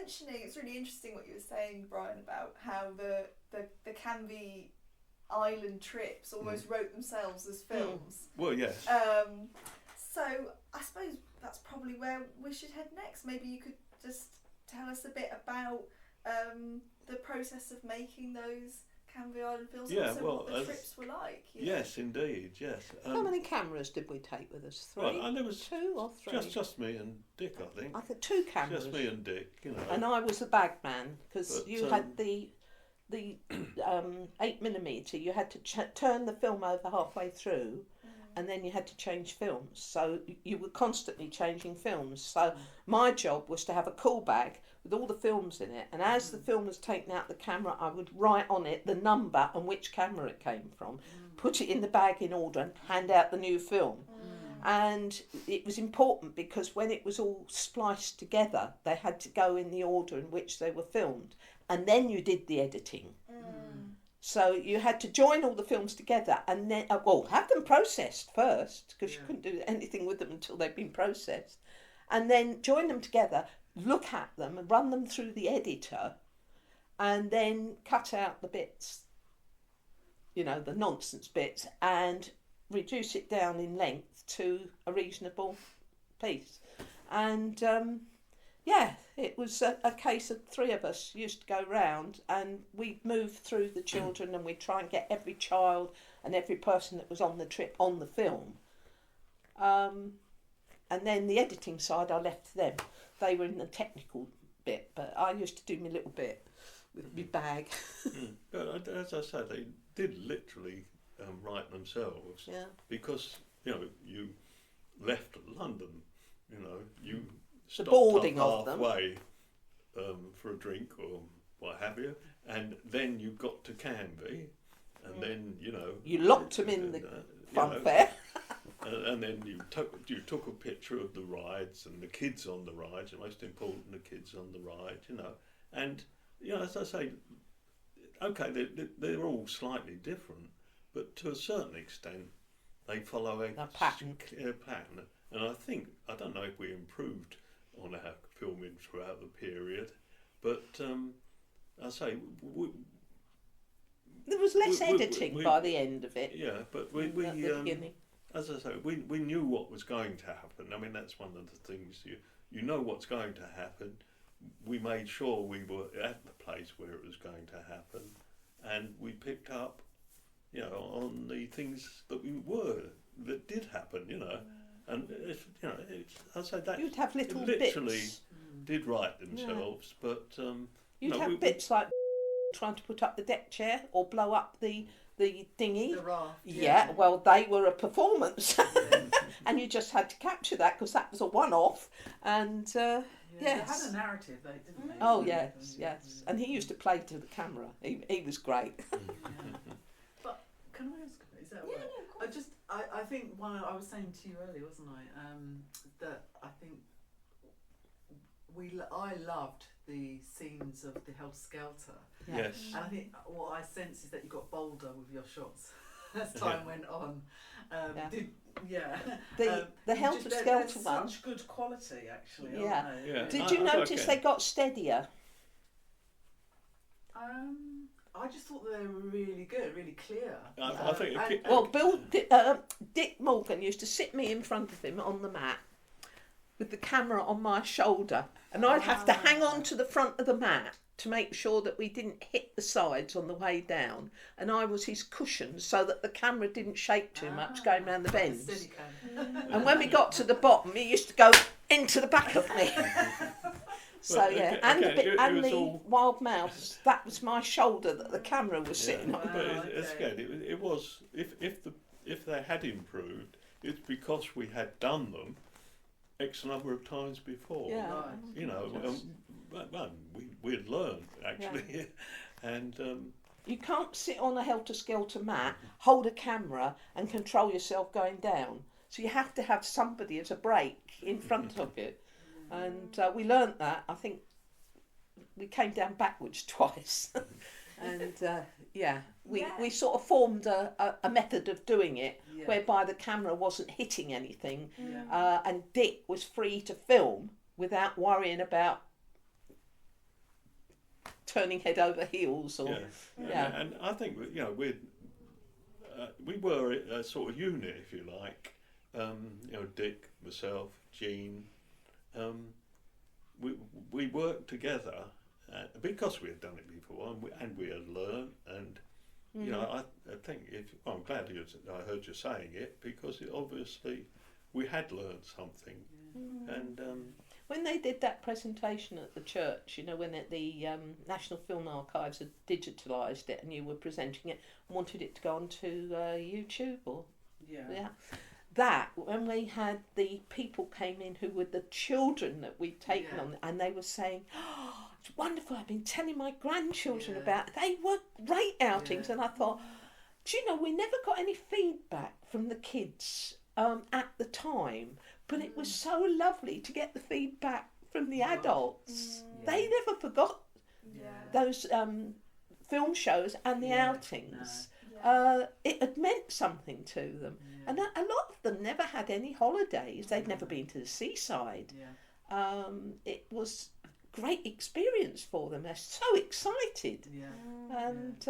mentioning, it's really interesting what you were saying, Brian, about how the Canvey Island trips almost wrote themselves as films. Well, yes. So I suppose that's probably where we should head next. Maybe you could just tell us a bit about the process of making those Canvey Island films, and also what the trips were like. Yes, indeed, yes. How many cameras did we take with us? 3? Well, there was 2 or 3? Just me and Dick, I think. I think 2 cameras. Just me and Dick, you know. And I was the bag man, because you had the 8mm. You had to turn the film over halfway through, and then you had to change films. So you were constantly changing films. So my job was to have a cool bag with all the films in it, and as the film was taken out the camera, I would write on it the number and which camera it came from, put it in the bag in order, and hand out the new film. And it was important because when it was all spliced together, they had to go in the order in which they were filmed, and then you did the editing. So you had to join all the films together and then, have them processed first, because you couldn't do anything with them until they'd been processed, and then join them together, look at them and run them through the editor, and then cut out the bits, you know, the nonsense bits, and reduce it down in length to a reasonable piece. And it was a case of 3 of us used to go round, and we'd move through the children, and we'd try and get every child and every person that was on the trip on the film. And then the editing side I left to them. They were in the technical bit, but I used to do my little bit with my bag. But as I said, they did literally write themselves. Yeah. Because, you know, you left London, you know, you The stopped boarding up of them. halfway for a drink or what have you, and then you got to Canvey, and then, you know... You locked them in the fun fair. And then you took a picture of the rides and the kids on the rides, and most important, the kids on the ride, you know. And, you know, as I say, okay, they're all slightly different, but to a certain extent, they follow a pattern. Clear pattern. And I don't know if we improved on our filming throughout the period, but I say... There was less editing by the end of it. Yeah, but at the beginning. As I say, we knew what was going to happen. I mean, that's one of the things, you know what's going to happen. We made sure we were at the place where it was going to happen, and we picked up, you know, on the things that did happen, you know. And if, you know, I say that you'd have little literally bits. Did write themselves, but you'd no, have bits like trying to put up the deck chair or blow up the dinghy. The raft. Yeah, well, they were a performance, and you just had to capture that because that was a one-off. And yes, they had a narrative, though, didn't they? Oh yes, and he used to play to the camera. He was great. But can I ask? Is that Yeah, right? no, of course. I think I was saying to you earlier, wasn't I? That I think I loved the scenes of the Helter Skelter. yes. And I think what I sense is that you got bolder with your shots as time went on. The Helter Skelter one. Such good quality, actually. Yeah. Aren't they? Yeah. Did you notice they got steadier? I just thought they were really good, really clear. I think Dick Morgan used to sit me in front of him on the mat with the camera on my shoulder, and I'd have to hang on to the front of the mat to make sure that we didn't hit the sides on the way down, and I was his cushion so that the camera didn't shake too much going round the bends. And when we got to the bottom, he used to go into the back of me. So yeah, and the wild mouse, that was my shoulder that the camera was sitting on. But it was if they had improved, it's because we had done them X number of times before. Yeah. Right. You know, we'd learned actually, and you can't sit on a helter-skelter mat, hold a camera, and control yourself going down. So you have to have somebody as a brake in front of you. And we learnt that. I think we came down backwards twice. And we sort of formed a method of doing it whereby the camera wasn't hitting anything, and Dick was free to film without worrying about turning head over heels, or And I think we were a sort of unit, if you like. Dick, myself, Jean. We worked together because we had done it before, and we had learned. And I think I'm glad I heard you saying it, because obviously we had learned something. And when they did that presentation at the church, when the National Film Archives had digitalised it and you were presenting it and wanted it to go onto YouTube that when we had the people came in who were the children that we'd taken on, and they were saying, "Oh, it's wonderful, I've been telling my grandchildren about it. They were great outings." And I thought, do you know, we never got any feedback from the kids at the time, but it was so lovely to get the feedback from the adults. They never forgot those film shows and the outings. It had meant something to them. And a lot of them never had any holidays. They'd never been to the seaside. It was a great experience for them. They're so excited. And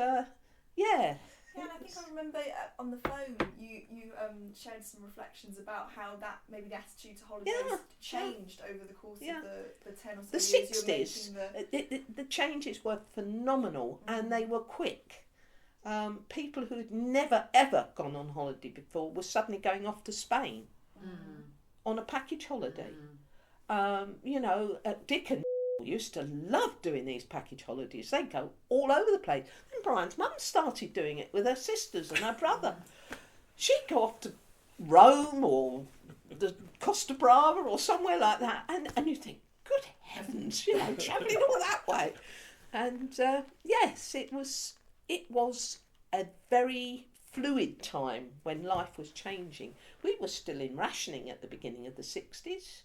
and I think I remember on the phone you shared some reflections about how that maybe the attitude to holidays changed over the course of the 10 or so the years 60s. you were making The changes were phenomenal, and they were quick. People who had never ever gone on holiday before were suddenly going off to Spain on a package holiday. Dick and used to love doing these package holidays. They'd go all over the place. And Brian's mum started doing it with her sisters and her brother. She'd go off to Rome or the Costa Brava or somewhere like that, and you think, good heavens, travelling all that way. And yes, it was a very fluid time when life was changing. We were still in rationing at the beginning of the 60s.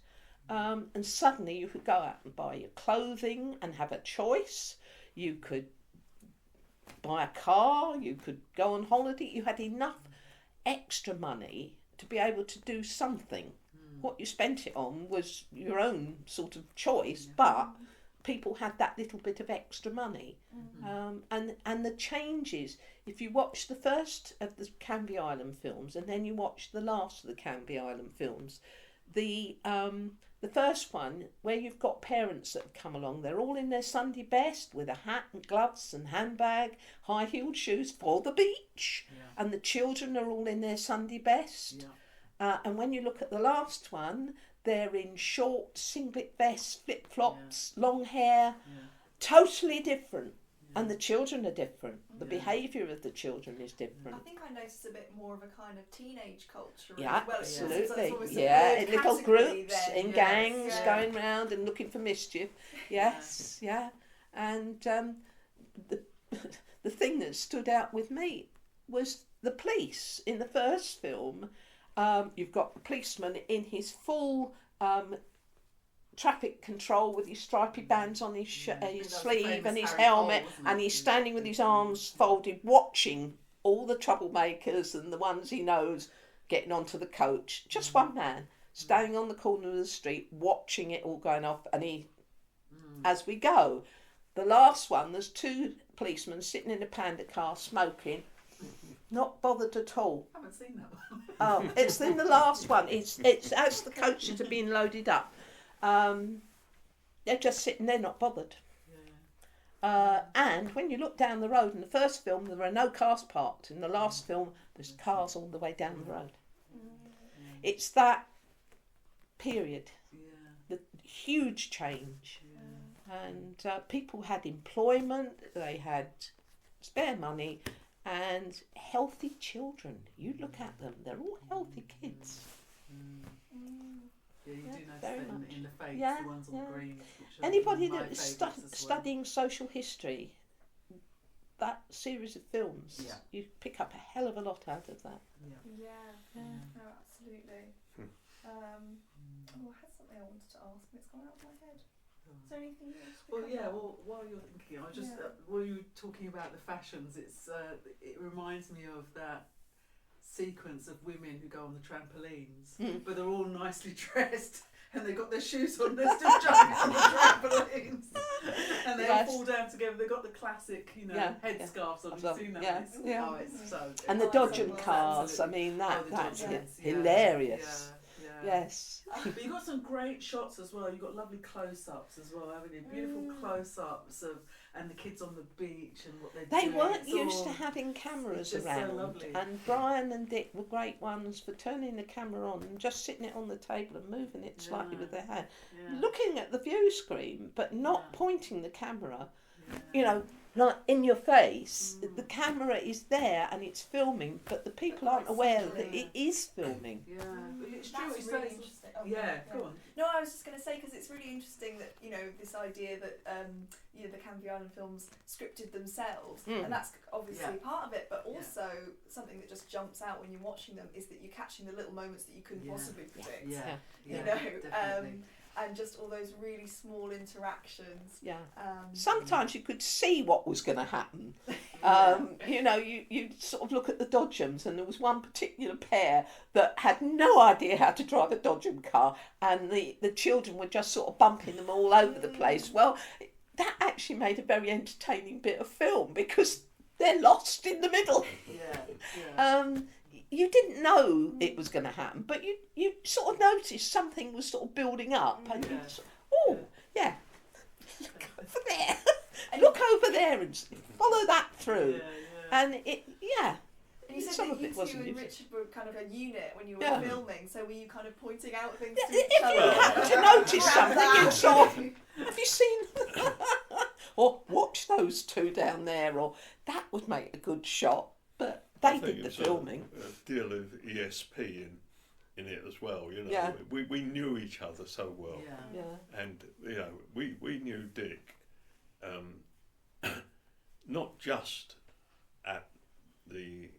And suddenly you could go out and buy your clothing and have a choice. You could buy a car, you could go on holiday. You had enough extra money to be able to do something. What you spent it on was your own sort of choice, but people had that little bit of extra money. And the changes, if you watch the first of the Canvey Island films and then you watch the last of the Canvey Island films, the first one, where you've got parents that have come along, they're all in their Sunday best with a hat and gloves and handbag, high-heeled shoes for the beach, and the children are all in their Sunday best. And when you look at the last one, they're in short singlet vests, flip-flops, long hair, totally different. And the children are different. The behaviour of the children is different. I think I noticed a bit more of a kind of teenage culture. Yeah, as well. absolutely. In little groups, then. in gangs, going round and looking for mischief. Yes, And the thing that stood out with me was the police. In the first film, you've got the policeman in his full traffic control with his stripy bands on his sleeve and his helmet, and he's standing with his arms folded watching all the troublemakers and the ones he knows getting onto the coach. Just one man standing on the corner of the street watching it all going off, and he as we go. The last one, there's two policemen sitting in a Panda car smoking, not bothered at all. I haven't seen that one. Oh, it's in the last one. It's as the coaches are being loaded up. They're just sitting there, not bothered. And when you look down the road, in the first film there are no cars parked. In the last film there's cars all the way down the road. It's that period, the huge change. And people had employment, they had spare money and healthy children. You look at them, they're all healthy kids. Yeah, you do notice very that much. in the face, Yeah, the ones on yeah. the green. Which are Anybody my that is favourites as well. studying social history, that series of films, you pick up a hell of a lot out of that. No, absolutely. I had something I wanted to ask, and it's gone out of my head. Is there anything you want to pick up on? Well, while you're thinking, I just while you were talking about the fashions, it reminds me of that sequence of women who go on the trampolines, but they're all nicely dressed and they've got their shoes on, they're still jumping on the trampolines, and they all fall down together. They've got the classic, headscarves on. I've You've seen that? yeah, It's, yeah. Oh, it's so good. And the Oh, dodgem absolutely. cars. I mean, that's dodgems, hilarious. Yeah. Yes. But you've got some great shots as well. You've got lovely close-ups as well, haven't you? Beautiful close-ups and the kids on the beach and what they're They doing. weren't It's used all- to having cameras it's just so around, lovely. and Brian and Dick were great ones for turning the camera on and just sitting it on the table and moving it slightly with their hand, Yeah. looking at the view screen, but not Yeah. pointing the camera. Yeah. You know, like in your face. The camera is there and it's filming, but the people aren't aware that it is filming. Yeah, but it's true. That's It's really saying. interesting. Oh, Yeah, go on. No, I was just going to say, because it's really interesting that, this idea that, the Canvey Island films scripted themselves, and that's obviously part of it, but also something that just jumps out when you're watching them is that you're catching the little moments that you couldn't possibly predict. Yeah. You know, and just all those really small interactions. Yeah. Um, Sometimes you could see what was going to happen. You sort of look at the dodgems, and there was one particular pair that had no idea how to drive a dodgem car, and the children were just sort of bumping them all over the place. Well, that actually made a very entertaining bit of film because they're lost in the middle. You didn't know it was going to happen, but you sort of noticed something was sort of building up, and you sort of, look over there, look over there, and follow that through, and And you said some that of you it two wasn't. and Richard were kind of a unit when you were Yeah. filming, so were you kind of pointing out things Yeah, to each if other? you had to notice something, you'd sort of, have you seen, or watch those two down there, or that would make a good shot, but they did the filming. A deal of ESP in it as well, Yeah. We knew each other so well, Yeah. and we knew Dick, not just at the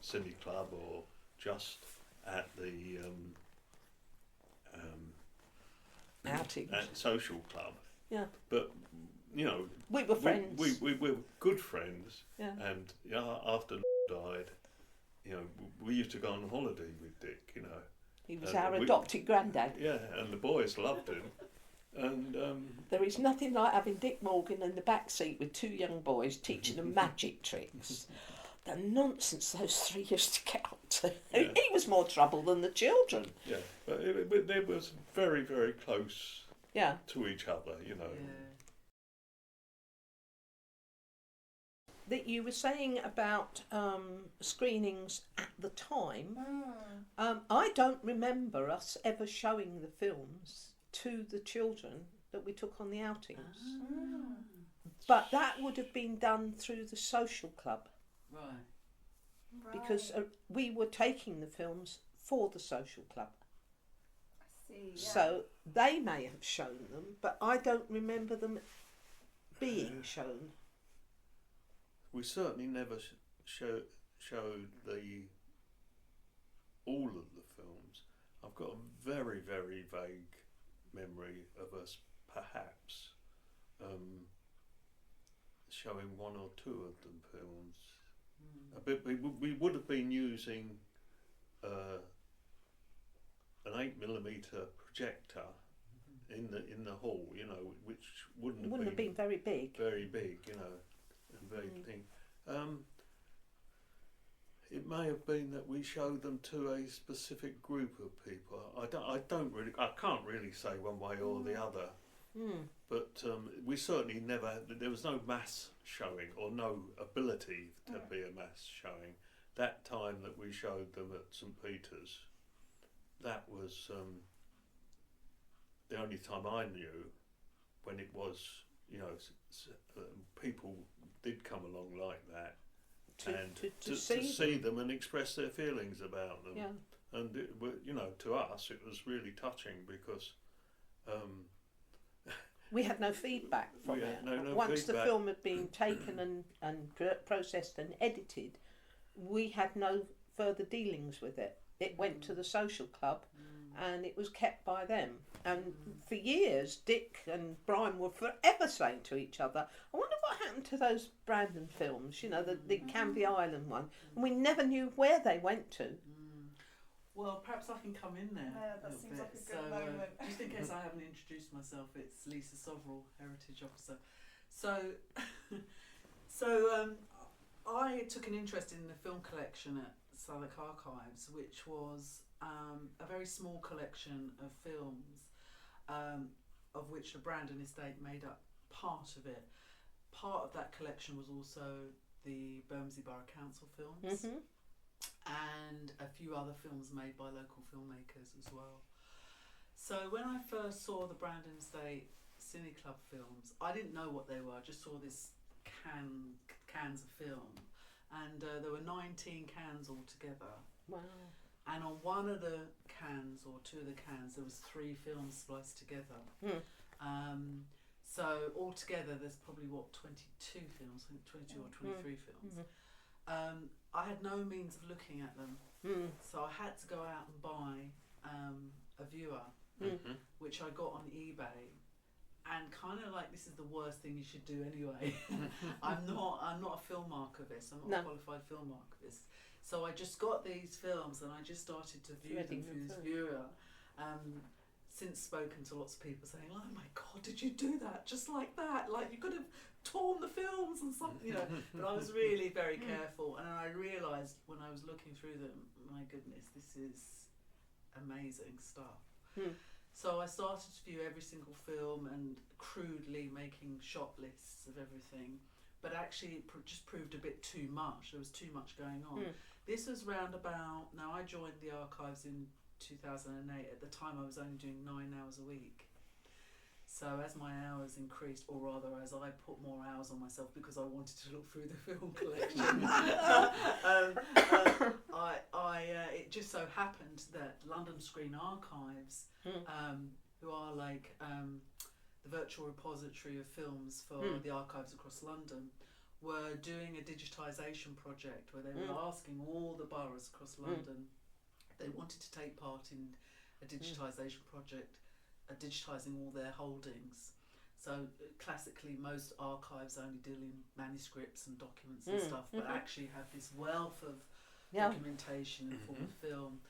Cine Club or just at the Outings. at social club, Yeah. but We were friends. we were good friends, Yeah. and after died, we used to go on holiday with Dick, He was and our we- adopted granddad. Yeah, and the boys loved him, and There is nothing like having Dick Morgan in the back seat with two young boys teaching them magic tricks. The nonsense those three used to get up to. Yeah. He was more trouble than the children. yeah, but they was very, very close Yeah. to each other, That you were saying about screenings at the time. I don't remember us ever showing the films to the children that we took on the outings. But that would have been done through the social club. Right. Because we were taking the films for the social club. I see, yeah. So they may have shown them, but I don't remember them being shown. We certainly never showed all of the films. I've got a very, very vague memory of us perhaps showing one or two of the films. We would have been using an 8mm projector in the hall, which wouldn't have been very big. very big, and very thin. It may have been that we showed them to a specific group of people. I can't really say one way or the other. But we certainly never. There was no mass showing or no ability to be a mass showing. That time that we showed them at St Peter's, that was the only time I knew when it was. People did come along like that, to see them and express their feelings about them. Yeah. And to us it was really touching because We had no feedback from it. No Once feedback. the film had been taken and processed and edited, we had no further dealings with it. It went to the social club and it was kept by them. And for years, Dick and Brian were forever saying to each other, I wonder what happened to those Brandon films, the Canvey Island one. And we never knew where they went to. Well, perhaps I can come in there. Yeah, that a little seems bit. like a good moment. Just in case I haven't introduced myself, it's Lisa Soverall, Heritage Officer. I took an interest in the film collection at Southwark Archives, which was a very small collection of films, of which the Brandon Estate made up part of it. Part of that collection was also the Bermondsey Borough Council films, and a few other films made by local filmmakers as well. So when I first saw the Brandon Estate Cine Club films, I didn't know what they were. I just saw this cans of film, and there were 19 cans altogether. Wow. And on one of the cans, or two of the cans, there was 3 films spliced together. So altogether there's probably 22 films, I think 22 or 23 films. I had no means of looking at them, so I had to go out and buy a viewer, which I got on eBay. And kind of like, this is the worst thing you should do anyway. I'm not a film archivist. I'm not a qualified film archivist. So I just got these films and I just started to view them through this viewer. Since spoken to lots of people saying, "Oh my God, did you do that just like that? Like you could have torn the films and something, you know." But I was really very careful, and I realised when I was looking through them, my goodness, this is amazing stuff. So I started to view every single film and crudely making shot lists of everything, but actually it just proved a bit too much. There was too much going on. This was round about, now I joined the archives in 2008. At the time I was only doing 9 hours a week. So as my hours increased, or rather as I put more hours on myself because I wanted to look through the film collection, it just so happened that London Screen Archives, who are like the virtual repository of films for the archives across London, were doing a digitisation project where they were asking all the boroughs across London, they wanted to take part in a digitisation project, digitising all their holdings. So classically most archives only deal in manuscripts and documents and stuff, but actually have this wealth of documentation in form of film.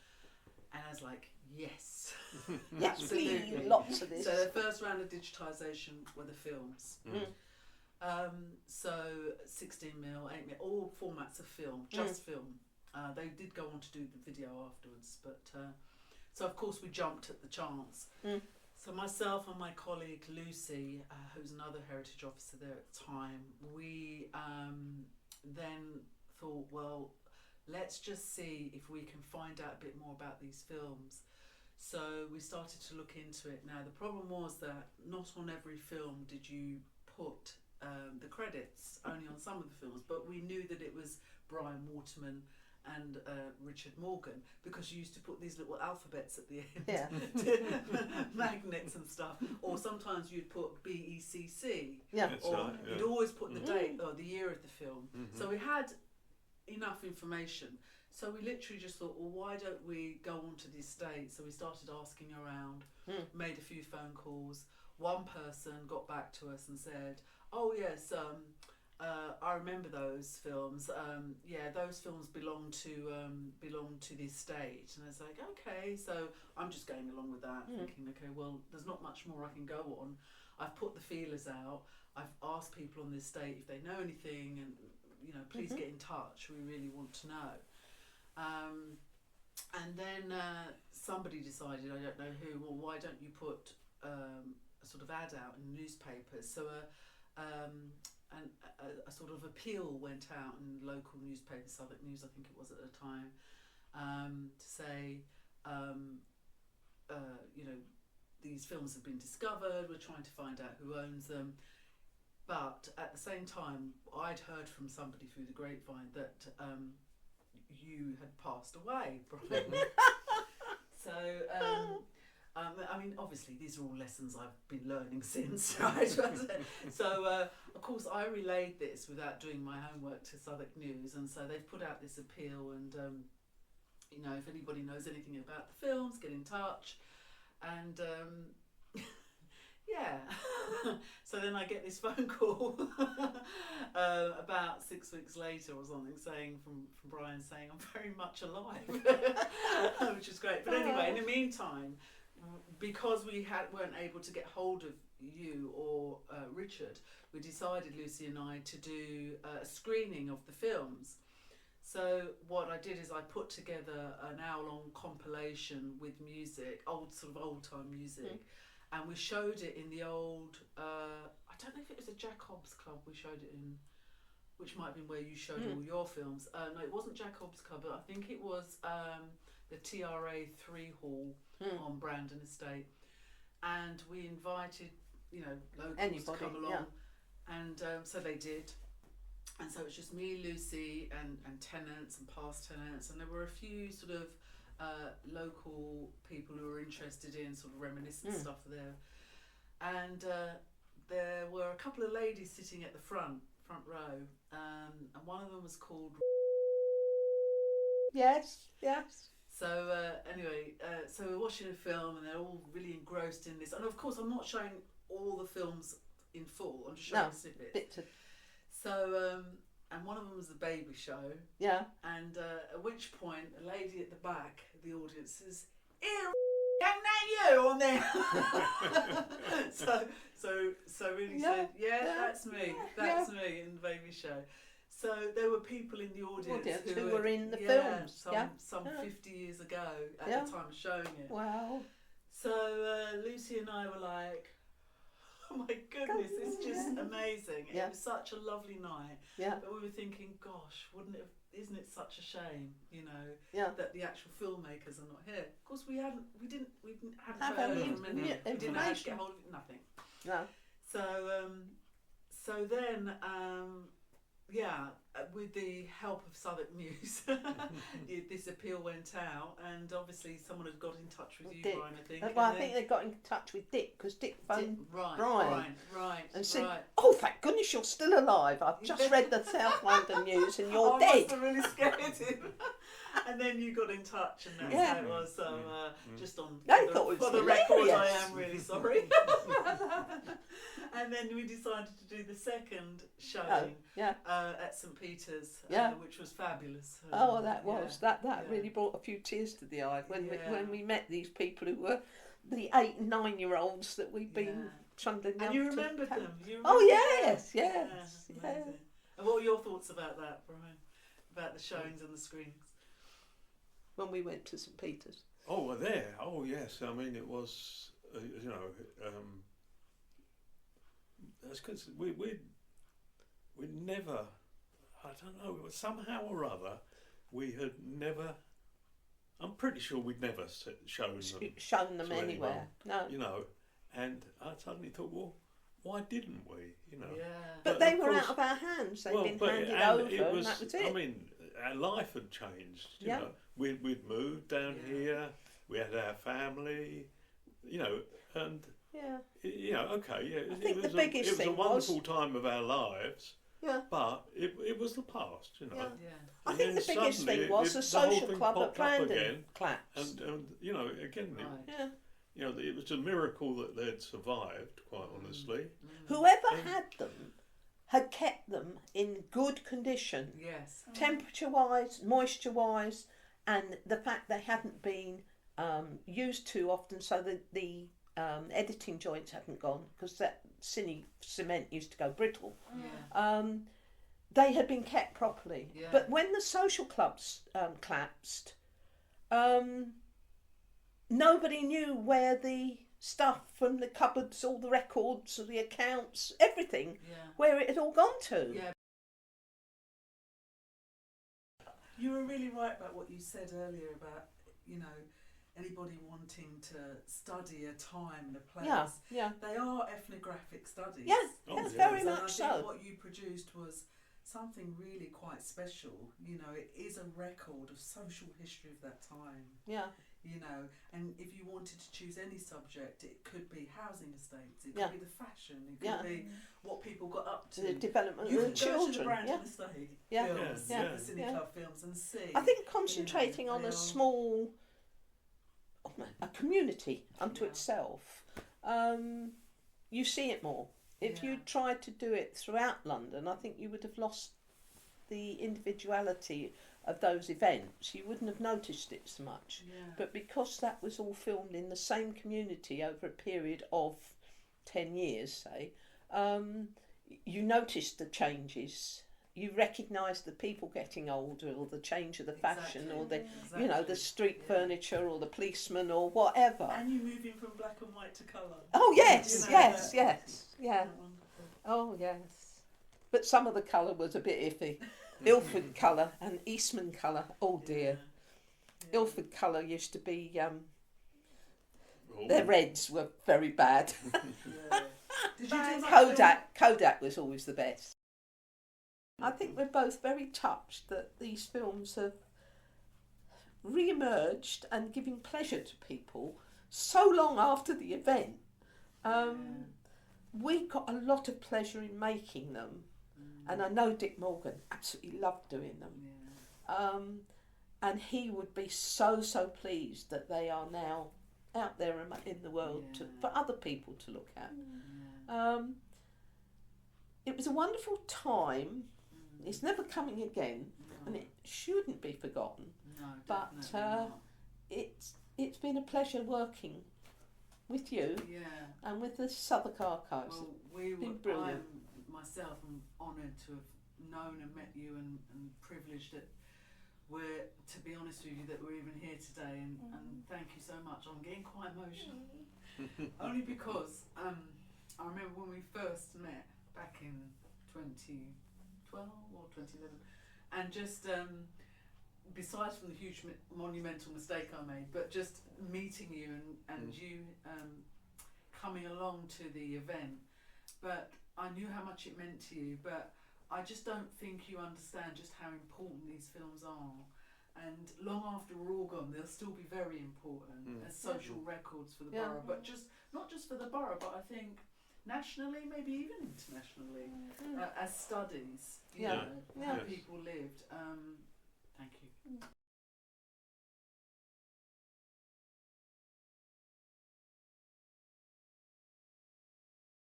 And I was like, yes, absolutely, lots of this. So the first round of digitisation were the films. So 16mm, 8mm, all formats of film, just film. They did go on to do the video afterwards, but so of course we jumped at the chance. So myself and my colleague Lucy, who's another heritage officer there at the time, we then thought, well, let's just see if we can find out a bit more about these films. So we started to look into it. Now the problem was that not on every film did you put the credits, only on some of the films, but we knew that it was Brian Waterman and Richard Morgan, because you used to put these little alphabets at the end, magnets and stuff, or sometimes you'd put BECC, or you'd always put the date or the year of the film. So we had enough information. So we literally just thought, well, why don't we go on to the estate? So we started asking around, made a few phone calls. One person got back to us and said, "Oh yes, I remember those films. Those films belong to the estate." And I was like, okay, so I'm just going along with that, thinking, okay, well, there's not much more I can go on. I've put the feelers out. I've asked people on the estate if they know anything, and please get in touch. We really want to know. And then somebody decided, I don't know who, well, why don't you put a sort of ad out in newspapers? So a sort of appeal went out in local newspapers, Southwark News I think it was at the time, to say, these films have been discovered, we're trying to find out who owns them. But at the same time, I'd heard from somebody through the grapevine that you had passed away, Brian. So, I mean, obviously, these are all lessons I've been learning since, right? So, of course, I relayed this without doing my homework to Southwark News, and so they've put out this appeal, and, if anybody knows anything about the films, get in touch. And, so then I get this phone call about 6 weeks later or something, saying from Brian saying I'm very much alive, which is great. But anyway, in the meantime, because we weren't able to get hold of you or Richard, we decided, Lucy and I, to do a screening of the films. So what I did is I put together an hour-long compilation with music, old-time music, and we showed it in the old, I don't know if it was a Jack Hobbs Club we showed it in, which might have been where you showed all your films. No, it wasn't Jack Hobbs Club, but I think it was the TRA 3 Hall on Brandon Estate. And we invited, locals to come along. And so they did. And so it's just me, Lucy, and tenants and past tenants. And there were a few sort of local people who were interested in sort of reminiscent stuff there. And there were a couple of ladies sitting at the front row. And one of them was called... Yes. So anyway, so we're watching a film and they're all really engrossed in this. And of course, I'm not showing all the films in full. I'm just showing snippets. So, and one of them was the baby show. Yeah. And at which point, a lady at the back of the audience says, "Here, young man, you on there." so really said, that's me. That's me in the baby show. So there were people in the audience who were in the films. Some 50 years ago at the time of showing it. Wow. So Lucy and I were like, oh my goodness, it's just amazing. It was such a lovely night. Yeah. But we were thinking, gosh, isn't it such a shame, that the actual filmmakers are not here. Of course, we hadn't heard from any. We didn't actually get hold of nothing. No. So then, with the help of Southwark News, this appeal went out, and obviously someone had got in touch with you, Dick. Brian, I think. Well, I think they got in touch with Dick because Dick phoned Brian. Right. And said, "Oh, thank goodness you're still alive. I've just read the South London news and you're dead." I must have really scared him. And then you got in touch, and that's how it was. So just on for the record, I am really sorry. And then we decided to do the second showing at St Peter's, which was fabulous. That really brought a few tears to the eye when we met these people who were the 8 and 9-year-olds that we've been trundling down. And you remembered them? Yes. And what were your thoughts about that, Brian? About the showings and the screenings? When we went to St Peter's. Oh, well, there. Oh, yes. I mean, it was, that's because we never, I don't know, somehow or other, we had never, I'm pretty sure we'd never shown them anywhere. No. And I suddenly thought, well, why didn't we? Yeah. But they were out of our hands. They'd been handed over, and that was it. I mean, our life had changed. You know, we'd moved down here. We had our family. And I think the biggest it was thing a wonderful time of our lives. Yeah. But it was the past. Yeah. And I think the biggest thing was the social club at Brandon collapsed. And again. It was a miracle that they'd survived, quite honestly. Whoever had them had kept them in good condition. Yes. Temperature-wise, moisture-wise, and the fact they hadn't been used too often, so that the editing joints hadn't gone, because that cement used to go brittle. Yeah. They had been kept properly. Yeah. But when the social clubs collapsed, nobody knew where the stuff from the cupboards, all the records, the accounts, everything, where it had all gone to. Yeah. You were really right about what you said earlier about, anybody wanting to study a time and a place. Yeah. They are ethnographic studies. Yes, very much so. I think what you produced was something really quite special. It is a record of social history of that time. Yeah. And if you wanted to choose any subject, it could be housing estates, it could be the fashion, it could be what people got up to. The development you of the children. Go to the Brandon Estate films, the Cine Club films, and see. I think concentrating on a small, a community unto itself, you see it more. If you tried to do it throughout London, I think you would have lost the individuality of those events. You wouldn't have noticed it so much. But because that was all filmed in the same community over a period of 10 years, say, you notice the changes. You recognise the people getting older, or the change of the fashion, or the you know, the street furniture, or the policeman, or whatever. And you're moving from black and white to colour. Oh yes, You know, yes, yeah. Oh yes. But some of the colour was a bit iffy. Ilford colour and Eastman colour. Oh dear. Yeah. Ilford colour used to be. Oh. Their reds were very bad. Yeah. Did you do Kodak was always the best. I think we're both very touched that these films have re-emerged and giving pleasure to people so long after the event. We got a lot of pleasure in making them, and I know Dick Morgan absolutely loved doing them. And he would be so pleased that they are now out there in the world for other people to look at. It was a wonderful time. It's never coming again, and it shouldn't be forgotten. No, but it's been a pleasure working with you and with the Southwark Archives. Well, I myself am honoured to have known and met you, and privileged that we're, to be honest with you, that we're even here today, and thank you so much. I'm getting quite emotional, only because I remember when we first met back in 2012 or 2011, and just besides from the huge monumental mistake I made, but just meeting you and you coming along to the event, but I knew how much it meant to you, but I just don't think you understand just how important these films are. And long after we're all gone, they'll still be very important as social records for the borough, but not just for the borough, but I think nationally, maybe even internationally, as studies, you know, how people lived. Thank you.